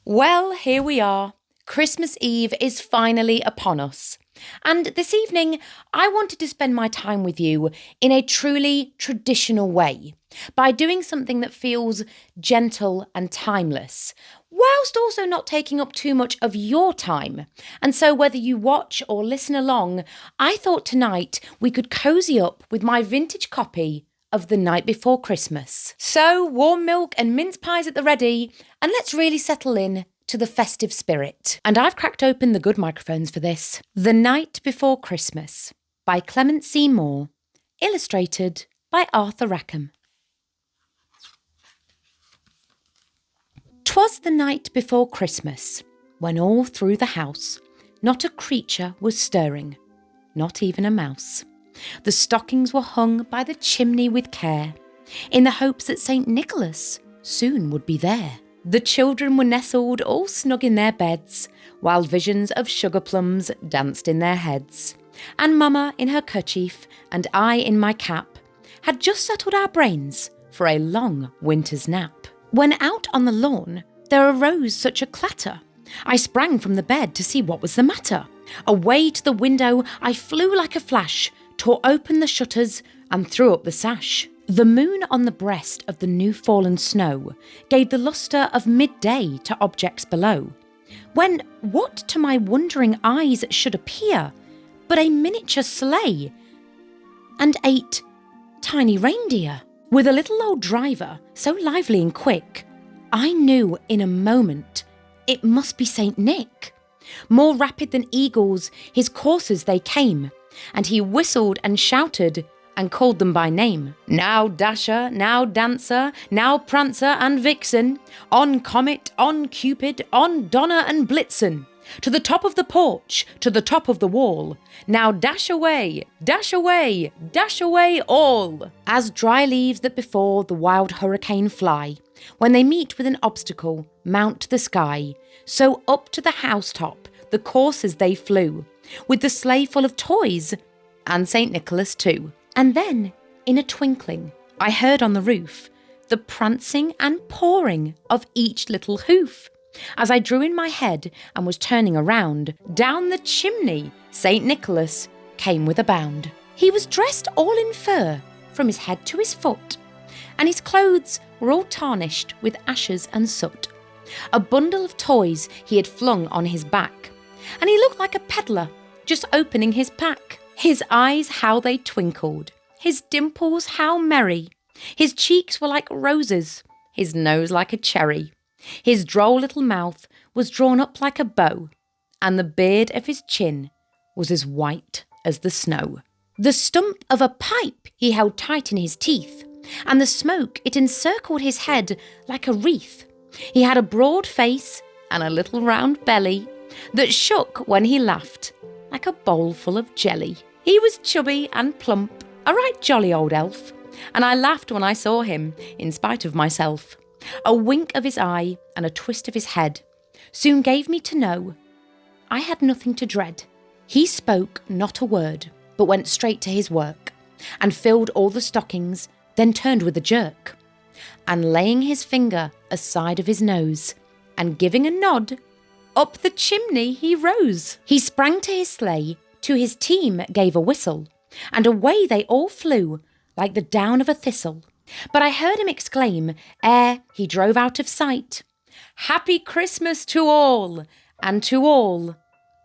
Well, here we are. Christmas Eve is finally upon us. And this evening, I wanted to spend my time with you in a truly traditional way by doing something that feels gentle and timeless, whilst also not taking up too much of your time. And so whether you watch or listen along, I thought tonight we could cozy up with my vintage copy of The Night Before Christmas. So warm milk and mince pies at the ready, and let's really settle in to the festive spirit. And I've cracked open the good microphones for this. The Night Before Christmas by Clement C, illustrated by Arthur Rackham. 'Twas the night before Christmas, when all through the house not a creature was stirring, not even a mouse. The stockings were hung by the chimney with care, in the hopes that St. Nicholas soon would be there. The children were nestled all snug in their beds, while visions of sugar plums danced in their heads. And Mama in her kerchief, and I in my cap, had just settled our brains for a long winter's nap. When out on the lawn there arose such a clatter, I sprang from the bed to see what was the matter. Away to the window I flew like a flash, tore open the shutters and threw up the sash. The moon on the breast of the new-fallen snow gave the lustre of midday to objects below, when what to my wondering eyes should appear but a miniature sleigh and 8 tiny reindeer, with a little old driver so lively and quick, I knew in a moment it must be St. Nick. More rapid than eagles his coursers they came, and he whistled and shouted and called them by name. Now Dasher, now Dancer, now Prancer and Vixen, on Comet, on Cupid, on Donner and Blitzen, to the top of the porch, to the top of the wall. Now dash away, dash away, dash away all. As dry leaves that before the wild hurricane fly, when they meet with an obstacle, mount to the sky, so up to the housetop the coursers they flew, with the sleigh full of toys, and St. Nicholas too. And then, in a twinkling, I heard on the roof the prancing and pawing of each little hoof. As I drew in my head and was turning around, down the chimney St. Nicholas came with a bound. He was dressed all in fur from his head to his foot, and his clothes were all tarnished with ashes and soot. A bundle of toys he had flung on his back, and he looked like a peddler just opening his pack. His eyes how they twinkled, his dimples how merry, his cheeks were like roses, his nose like a cherry. His droll little mouth was drawn up like a bow, and the beard of his chin was as white as the snow. The stump of a pipe he held tight in his teeth, and the smoke it encircled his head like a wreath. He had a broad face and a little round belly that shook when he laughed like a bowl full of jelly. He was chubby and plump, a right jolly old elf, and I laughed when I saw him, in spite of myself. A wink of his eye and a twist of his head soon gave me to know I had nothing to dread. He spoke not a word, but went straight to his work, and filled all the stockings, then turned with a jerk, and laying his finger aside of his nose, and giving a nod, up the chimney he rose. He sprang to his sleigh, to his team gave a whistle, and away they all flew like the down of a thistle. But I heard him exclaim, ere he drove out of sight, Happy Christmas to all, and to all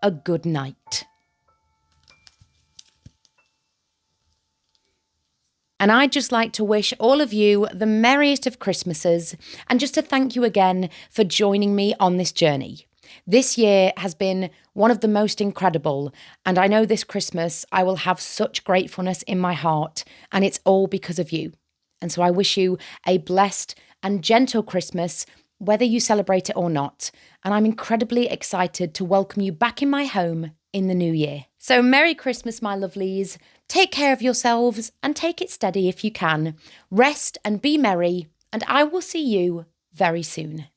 a good night. And I'd just like to wish all of you the merriest of Christmases, and just to thank you again for joining me on this journey. This year has been one of the most incredible, and I know this Christmas I will have such gratefulness in my heart, and it's all because of you. And so I wish you a blessed and gentle Christmas, whether you celebrate it or not. And I'm incredibly excited to welcome you back in my home in the new year. So Merry Christmas, my lovelies. Take care of yourselves and take it steady if you can. Rest and be merry, and I will see you very soon.